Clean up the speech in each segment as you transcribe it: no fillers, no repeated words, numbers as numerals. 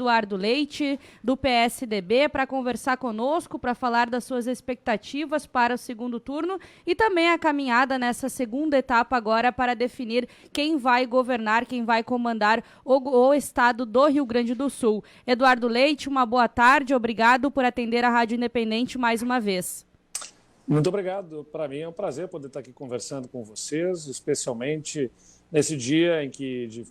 Eduardo Leite, do PSDB, para conversar conosco, para falar das suas expectativas para o segundo turno e também a caminhada nessa segunda etapa agora para definir quem vai governar, quem vai comandar o estado do Rio Grande do Sul. Eduardo Leite, uma boa tarde, obrigado por atender a Rádio Independente mais uma vez. Muito obrigado. Para mim é um prazer poder estar aqui conversando com vocês, especialmente nesse dia em que,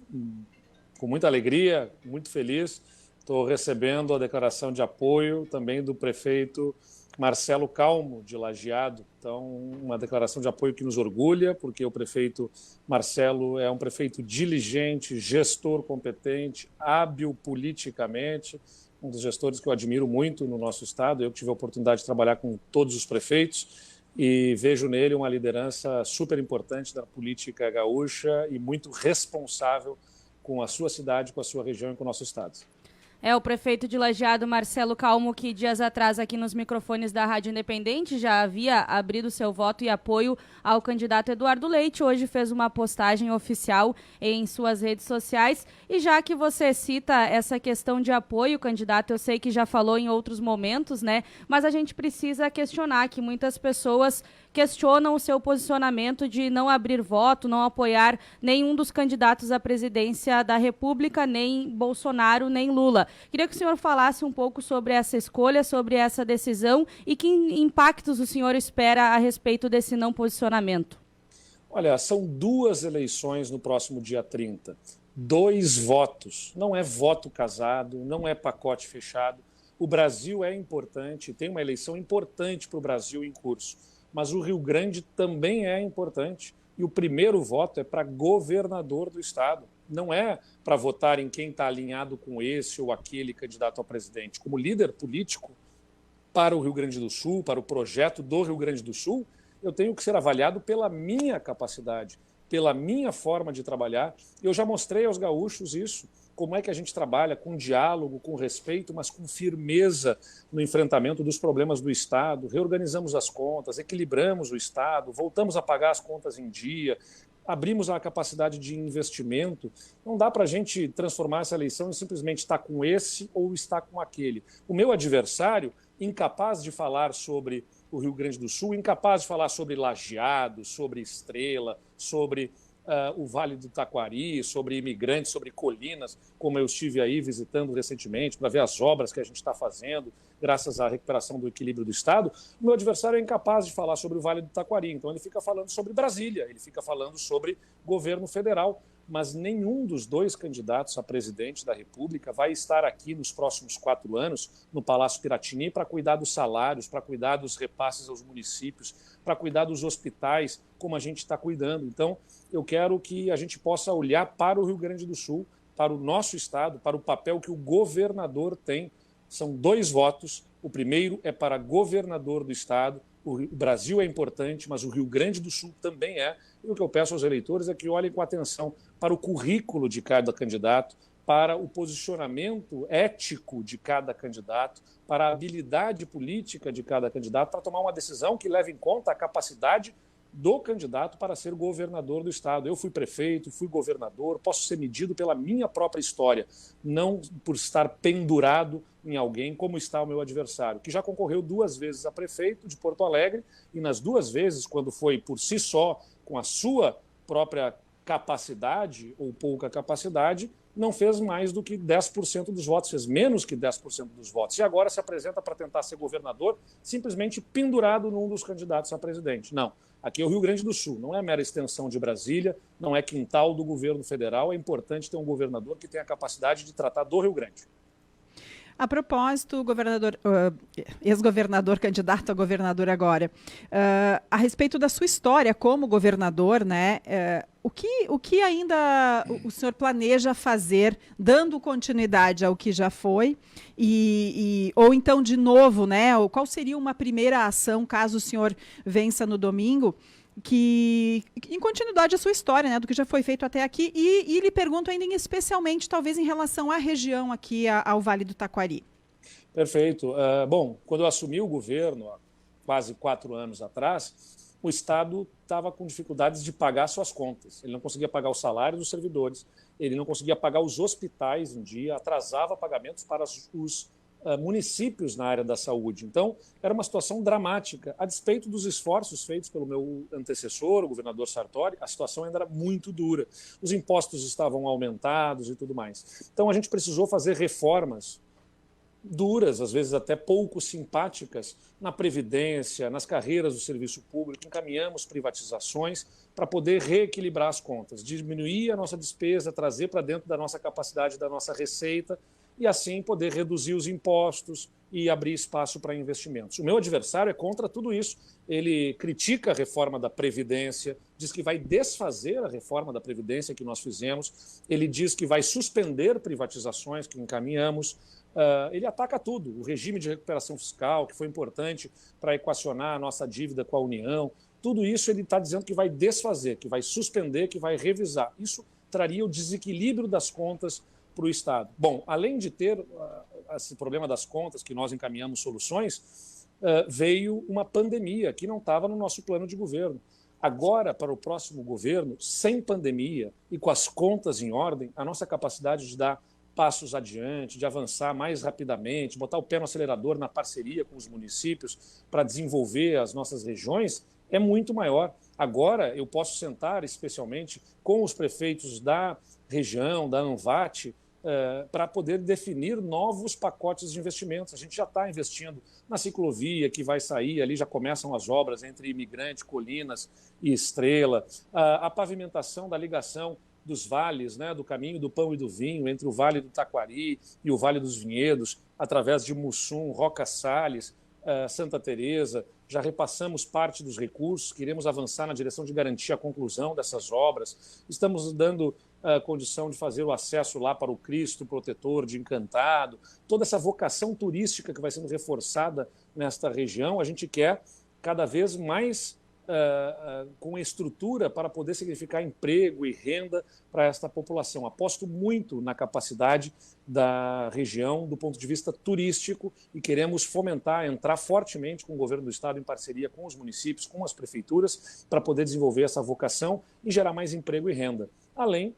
com muita alegria, muito feliz, estou recebendo a declaração de apoio também do prefeito Marcelo Calmo, de Lajeado. Então, uma declaração de apoio que nos orgulha, porque o prefeito Marcelo é um prefeito diligente, gestor competente, hábil politicamente, um dos gestores que eu admiro muito no nosso estado. Eu tive a oportunidade de trabalhar com todos os prefeitos e vejo nele uma liderança super importante da política gaúcha e muito responsável com a sua cidade, com a sua região e com o nosso estado. É o prefeito de Lajeado, Marcelo Calmo, que dias atrás aqui nos microfones da Rádio Independente já havia abrido seu voto e apoio ao candidato Eduardo Leite. Hoje fez uma postagem oficial em suas redes sociais. E já que você cita essa questão de apoio, candidato, eu sei que já falou em outros momentos, né? Mas a gente precisa questionar que muitas pessoas questionam o seu posicionamento de não abrir voto, não apoiar nenhum dos candidatos à presidência da República, nem Bolsonaro, nem Lula. Queria que o senhor falasse um pouco sobre essa escolha, sobre essa decisão e que impactos o senhor espera a respeito desse não posicionamento. Olha, são 2 eleições no próximo dia 30. 2 votos. Não é voto casado, não é pacote fechado. O Brasil é importante, tem uma eleição importante para o Brasil em curso. Mas o Rio Grande também é importante. E o primeiro voto é para governador do estado. Não é para votar em quem está alinhado com esse ou aquele candidato a presidente. Como líder político para o Rio Grande do Sul, para o projeto do Rio Grande do Sul, eu tenho que ser avaliado pela minha capacidade, pela minha forma de trabalhar. Eu já mostrei aos gaúchos isso, como é que a gente trabalha com diálogo, com respeito, mas com firmeza no enfrentamento dos problemas do Estado. Reorganizamos as contas, equilibramos o Estado, voltamos a pagar as contas em dia, abrimos a capacidade de investimento. Não dá para a gente transformar essa eleição em simplesmente estar com esse ou estar com aquele. O meu adversário, incapaz de falar sobre o Rio Grande do Sul, incapaz de falar sobre Lajeado, sobre Estrela, sobre o Vale do Taquari, sobre imigrantes, sobre colinas, como eu estive aí visitando recentemente para ver as obras que a gente está fazendo, graças à recuperação do equilíbrio do Estado. O meu adversário é incapaz de falar sobre o Vale do Taquari, então ele fica falando sobre Brasília, ele fica falando sobre governo federal, mas nenhum dos 2 candidatos a presidente da República vai estar aqui nos próximos 4 anos, no Palácio Piratini, para cuidar dos salários, para cuidar dos repasses aos municípios, para cuidar dos hospitais, como a gente está cuidando. Então, eu quero que a gente possa olhar para o Rio Grande do Sul, para o nosso estado, para o papel que o governador tem. São 2 votos. O primeiro é para governador do estado. O Brasil é importante, mas o Rio Grande do Sul também é. E o que eu peço aos eleitores é que olhem com atenção para o currículo de cada candidato, para o posicionamento ético de cada candidato, para a habilidade política de cada candidato, para tomar uma decisão que leve em conta a capacidade do candidato para ser governador do estado. Eu fui prefeito, fui governador, posso ser medido pela minha própria história, não por estar pendurado em alguém como está o meu adversário, que já concorreu 2 vezes a prefeito de Porto Alegre e nas 2 vezes, quando foi por si só, com a sua própria capacidade ou pouca capacidade, não fez mais do que 10% dos votos, fez menos que 10% dos votos. E agora se apresenta para tentar ser governador simplesmente pendurado num dos candidatos a presidente. Não. Aqui é o Rio Grande do Sul, não é mera extensão de Brasília, não é quintal do governo federal, é importante ter um governador que tenha a capacidade de tratar do Rio Grande. A propósito, ex-governador, candidato a governador agora, a respeito da sua história como governador, né? O que ainda o senhor planeja fazer, dando continuidade ao que já foi, ou então, de novo, né? Qual seria uma primeira ação, caso o senhor vença no domingo, que em continuidade a sua história, né, do que já foi feito até aqui, e lhe pergunto ainda especialmente, talvez em relação à região aqui, ao Vale do Taquari. Perfeito. Bom, quando eu assumi o governo, há quase 4 anos atrás, o Estado estava com dificuldades de pagar suas contas. Ele não conseguia pagar o salário dos servidores, ele não conseguia pagar os hospitais em dia, atrasava pagamentos para os municípios na área da saúde. Então, era uma situação dramática. A despeito dos esforços feitos pelo meu antecessor, o governador Sartori, a situação ainda era muito dura. Os impostos estavam aumentados e tudo mais. Então, a gente precisou fazer reformas duras, às vezes até pouco simpáticas, na Previdência, nas carreiras do serviço público. Encaminhamos privatizações para poder reequilibrar as contas, diminuir a nossa despesa, trazer para dentro da nossa capacidade, da nossa receita, e assim poder reduzir os impostos e abrir espaço para investimentos. O meu adversário é contra tudo isso. Ele critica a reforma da Previdência, diz que vai desfazer a reforma da Previdência que nós fizemos, ele diz que vai suspender privatizações que encaminhamos. Ele ataca tudo, o regime de recuperação fiscal, que foi importante para equacionar a nossa dívida com a União, tudo isso ele está dizendo que vai desfazer, que vai suspender, que vai revisar. Isso traria o desequilíbrio das contas para o Estado. Bom, além de ter esse problema das contas, que nós encaminhamos soluções, veio uma pandemia que não estava no nosso plano de governo. Agora, para o próximo governo, sem pandemia e com as contas em ordem, a nossa capacidade de dar passos adiante, de avançar mais rapidamente, botar o pé no acelerador na parceria com os municípios para desenvolver as nossas regiões é muito maior. Agora eu posso sentar especialmente com os prefeitos da região, da ANVAT, para poder definir novos pacotes de investimentos. A gente já está investindo na ciclovia que vai sair, ali já começam as obras entre Imigrante, Colinas e Estrela, a pavimentação da ligação dos vales, né, do caminho do pão e do vinho, entre o Vale do Taquari e o Vale dos Vinhedos, através de Mussum, Roca Salles, Santa Teresa. Já repassamos parte dos recursos, queremos avançar na direção de garantir a conclusão dessas obras. Estamos dando condição de fazer o acesso lá para o Cristo Protetor de Encantado. Toda essa vocação turística que vai sendo reforçada nesta região, a gente quer cada vez mais com estrutura para poder significar emprego e renda para esta população. Aposto muito na capacidade da região do ponto de vista turístico e queremos fomentar, entrar fortemente com o governo do Estado em parceria com os municípios, com as prefeituras, para poder desenvolver essa vocação e gerar mais emprego e renda. Além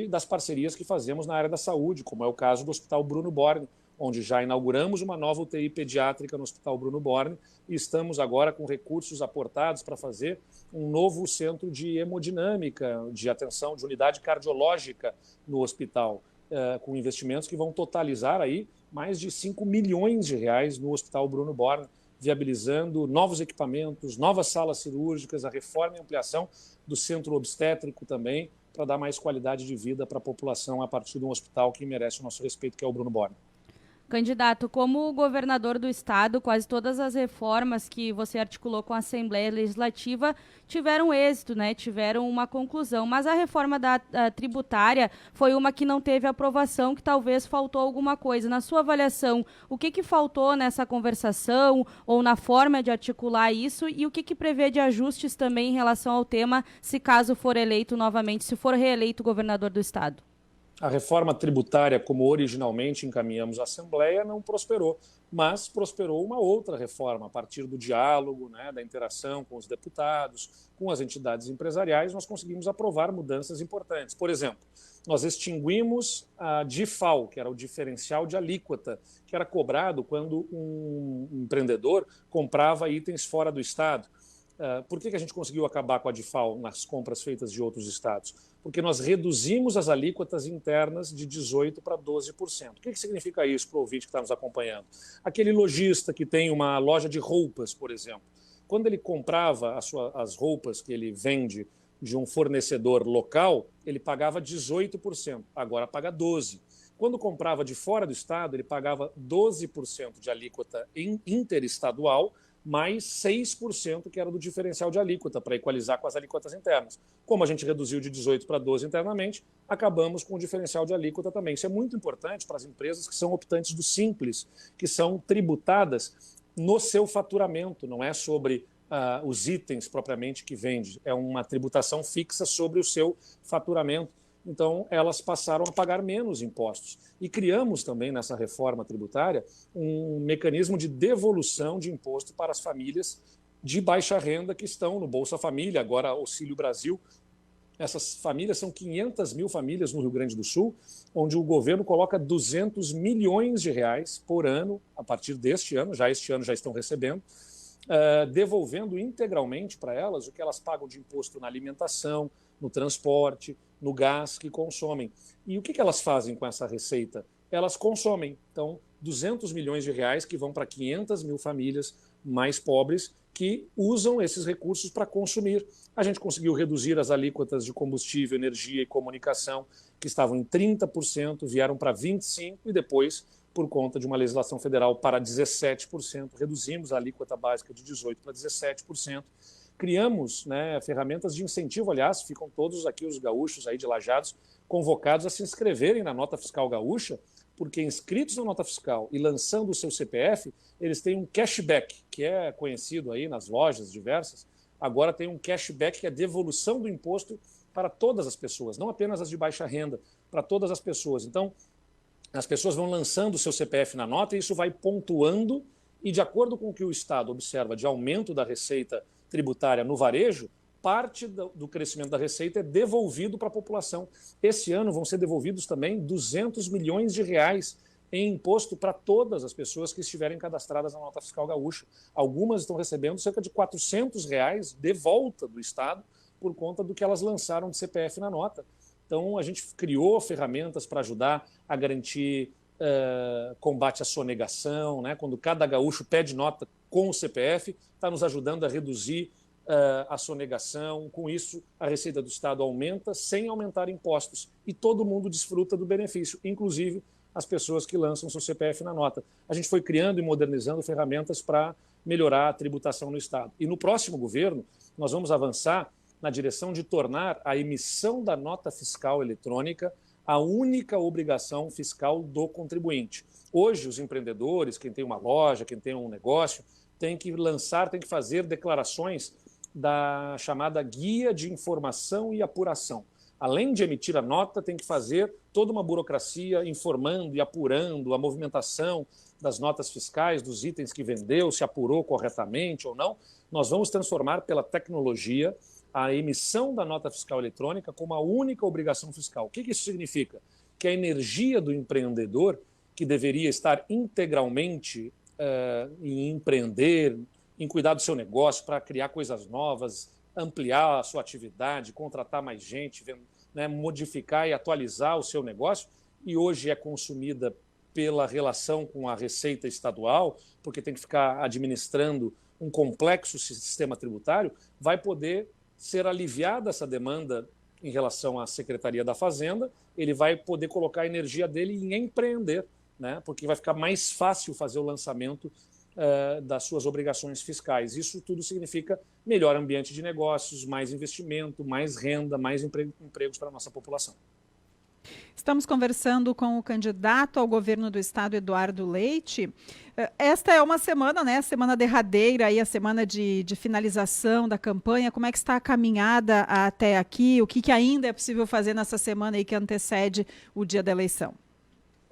das parcerias que fazemos na área da saúde, como é o caso do Hospital Bruno Borne, onde já inauguramos uma nova UTI pediátrica no Hospital Bruno Borne e estamos agora com recursos aportados para fazer um novo centro de hemodinâmica, de atenção, de unidade cardiológica no hospital, com investimentos que vão totalizar aí mais de 5 milhões de reais no Hospital Bruno Borne, viabilizando novos equipamentos, novas salas cirúrgicas, a reforma e ampliação do centro obstétrico também, para dar mais qualidade de vida para a população a partir de um hospital que merece o nosso respeito, que é o Bruno Borne. Candidato, como governador do estado, quase todas as reformas que você articulou com a Assembleia Legislativa tiveram êxito, né? Tiveram uma conclusão, mas a reforma da tributária foi uma que não teve aprovação, que talvez faltou alguma coisa. Na sua avaliação, o que faltou nessa conversação ou na forma de articular isso e o que prevê de ajustes também em relação ao tema, se caso for eleito novamente, se for reeleito governador do estado? A reforma tributária, como originalmente encaminhamos à Assembleia, não prosperou, mas prosperou uma outra reforma, a partir do diálogo, né, da interação com os deputados, com as entidades empresariais, nós conseguimos aprovar mudanças importantes. Por exemplo, nós extinguimos a DIFAL, que era o diferencial de alíquota, que era cobrado quando um empreendedor comprava itens fora do Estado. Por que a gente conseguiu acabar com a DIFAL nas compras feitas de outros estados? Porque nós reduzimos as alíquotas internas de 18% para 12%. O que significa isso para o ouvinte que está nos acompanhando? Aquele lojista que tem uma loja de roupas, por exemplo, quando ele comprava as roupas que ele vende de um fornecedor local, ele pagava 18%, agora paga 12%. Quando comprava de fora do estado, ele pagava 12% de alíquota interestadual, mais 6% que era do diferencial de alíquota, para equalizar com as alíquotas internas. Como a gente reduziu de 18% para 12% internamente, acabamos com o diferencial de alíquota também. Isso é muito importante para as empresas que são optantes do Simples, que são tributadas no seu faturamento, não é sobre os itens propriamente que vende, é uma tributação fixa sobre o seu faturamento. Então, elas passaram a pagar menos impostos. E criamos também, nessa reforma tributária, um mecanismo de devolução de imposto para as famílias de baixa renda que estão no Bolsa Família, agora Auxílio Brasil, Essas famílias são 500 mil famílias no Rio Grande do Sul, onde o governo coloca 200 milhões de reais por ano, a partir deste ano já estão recebendo, devolvendo integralmente para elas o que elas pagam de imposto na alimentação, no transporte, no gás que consomem. E o que elas fazem com essa receita? Elas consomem. Então, 200 milhões de reais que vão para 500 mil famílias mais pobres que usam esses recursos para consumir. A gente conseguiu reduzir as alíquotas de combustível, energia e comunicação, que estavam em 30%, vieram para 25% e depois, por conta de uma legislação federal, para 17%. Reduzimos a alíquota básica de 18% para 17%. Criamos, né, ferramentas de incentivo, aliás, ficam todos aqui os gaúchos aí de Lajados convocados a se inscreverem na nota fiscal gaúcha, porque inscritos na nota fiscal e lançando o seu CPF, eles têm um cashback, que é conhecido aí nas lojas diversas. Agora tem um cashback que é devolução do imposto para todas as pessoas, não apenas as de baixa renda, para todas as pessoas. Então, as pessoas vão lançando o seu CPF na nota e isso vai pontuando e, de acordo com o que o Estado observa de aumento da receita tributária no varejo, parte do crescimento da receita é devolvido para a população. Esse ano vão ser devolvidos também 200 milhões de reais em imposto para todas as pessoas que estiverem cadastradas na nota fiscal gaúcha. Algumas estão recebendo cerca de 400 reais de volta do Estado por conta do que elas lançaram de CPF na nota. Então, a gente criou ferramentas para ajudar a garantir combate à sonegação, né? Quando cada gaúcho pede nota com o CPF, está nos ajudando a reduzir a sonegação. Com isso, a receita do Estado aumenta sem aumentar impostos e todo mundo desfruta do benefício, inclusive as pessoas que lançam seu CPF na nota. A gente foi criando e modernizando ferramentas para melhorar a tributação no Estado. E no próximo governo, nós vamos avançar na direção de tornar a emissão da nota fiscal eletrônica a única obrigação fiscal do contribuinte. Hoje, os empreendedores, quem tem uma loja, quem tem um negócio, tem que fazer declarações da chamada Guia de Informação e Apuração. Além de emitir a nota, tem que fazer toda uma burocracia informando e apurando a movimentação das notas fiscais, dos itens que vendeu, se apurou corretamente ou não. Nós vamos transformar pela tecnologia a emissão da nota fiscal eletrônica como a única obrigação fiscal. O que isso significa? Que a energia do empreendedor, que deveria estar integralmente em empreender, em cuidar do seu negócio para criar coisas novas, ampliar a sua atividade, contratar mais gente, né, modificar e atualizar o seu negócio, e hoje é consumida pela relação com a receita estadual, porque tem que ficar administrando um complexo sistema tributário, vai poder ser aliviada essa demanda em relação à Secretaria da Fazenda, ele vai poder colocar a energia dele em empreender, né, porque vai ficar mais fácil fazer o lançamento das suas obrigações fiscais. Isso tudo significa melhor ambiente de negócios, mais investimento, mais renda, mais empregos para a nossa população. Estamos conversando com o candidato ao governo do estado, Eduardo Leite. Esta é uma semana, né? Semana derradeira, aí, a semana de finalização da campanha. Como é que está a caminhada até aqui? O que ainda é possível fazer nessa semana aí que antecede o dia da eleição?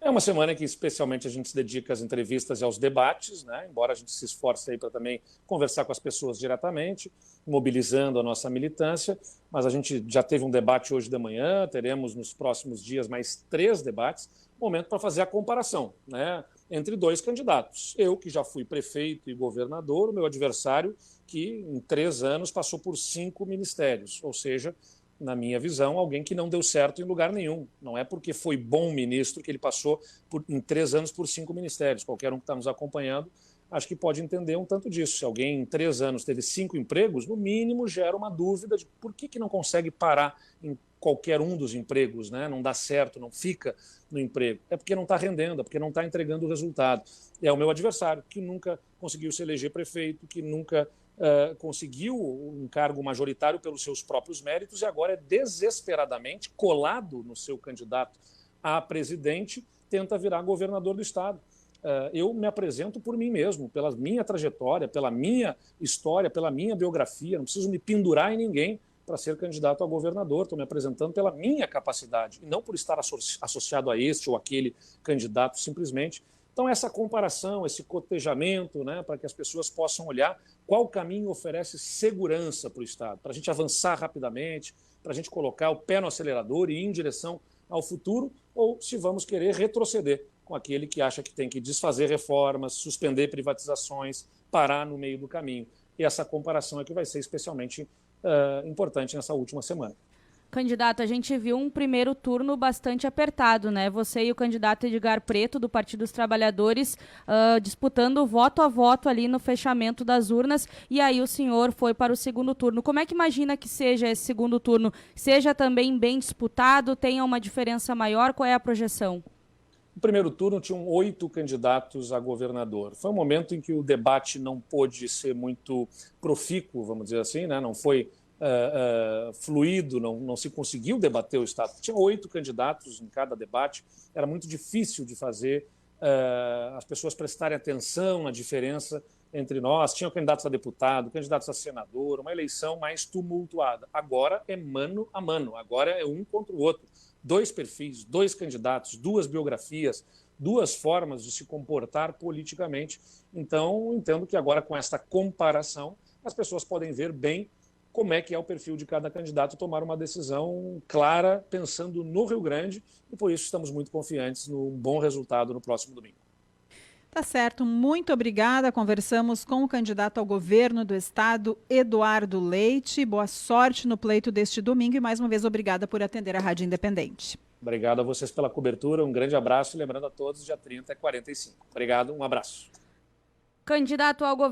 É uma semana que especialmente a gente se dedica às entrevistas e aos debates, né? Embora a gente se esforce aí para também conversar com as pessoas diretamente, mobilizando a nossa militância, mas a gente já teve um debate hoje de manhã, teremos nos próximos dias mais 3 debates, momento para fazer a comparação, né, entre 2 candidatos. Eu, que já fui prefeito e governador, o meu adversário, que em 3 anos passou por 5 ministérios, ou seja, na minha visão, alguém que não deu certo em lugar nenhum. Não é porque foi bom ministro que ele passou em 3 anos por 5 ministérios. Qualquer um que está nos acompanhando, acho que pode entender um tanto disso. Se alguém em 3 anos teve 5 empregos, no mínimo gera uma dúvida de por que não consegue parar em qualquer um dos empregos, né? Não dá certo, não fica no emprego. É porque não está rendendo, é porque não está entregando o resultado. É o meu adversário, que nunca conseguiu se eleger prefeito, que nunca conseguiu um cargo majoritário pelos seus próprios méritos e agora é desesperadamente colado no seu candidato a presidente, tenta virar governador do estado. Eu me apresento por mim mesmo, pela minha trajetória, pela minha história, pela minha biografia, não preciso me pendurar em ninguém para ser candidato a governador, estou me apresentando pela minha capacidade e não por estar associado a este ou aquele candidato simplesmente. Então, essa comparação, esse cotejamento, né, para que as pessoas possam olhar qual caminho oferece segurança para o Estado, para a gente avançar rapidamente, para a gente colocar o pé no acelerador e ir em direção ao futuro, ou se vamos querer retroceder com aquele que acha que tem que desfazer reformas, suspender privatizações, parar no meio do caminho. E essa comparação é que vai ser especialmente importante nessa última semana. Candidato, a gente viu um primeiro turno bastante apertado, né? Você e o candidato Edgar Preto, do Partido dos Trabalhadores, disputando voto a voto ali no fechamento das urnas, e aí o senhor foi para o segundo turno. Como é que imagina que seja esse segundo turno? Seja também bem disputado, tenha uma diferença maior? Qual é a projeção? No primeiro turno tinham 8 candidatos a governador. Foi um momento em que o debate não pôde ser muito profícuo, vamos dizer assim, né? Não foi fluido, não se conseguiu debater o Estado. Tinha 8 candidatos em cada debate, era muito difícil de fazer as pessoas prestarem atenção na diferença entre nós. Tinham candidatos a deputado, candidatos a senador, uma eleição mais tumultuada. Agora é mano a mano, agora é um contra o outro. 2 perfis, 2 candidatos, 2 biografias, 2 formas de se comportar politicamente. Então, entendo que agora, com esta comparação, as pessoas podem ver bem como é que é o perfil de cada candidato, tomar uma decisão clara, pensando no Rio Grande, e por isso estamos muito confiantes no bom resultado no próximo domingo. Tá certo, muito obrigada. Conversamos com o candidato ao governo do estado, Eduardo Leite. Boa sorte no pleito deste domingo e mais uma vez obrigada por atender a Rádio Independente. Obrigado a vocês pela cobertura, um grande abraço e lembrando a todos, dia 30 é 45. Obrigado, um abraço. Candidato ao governo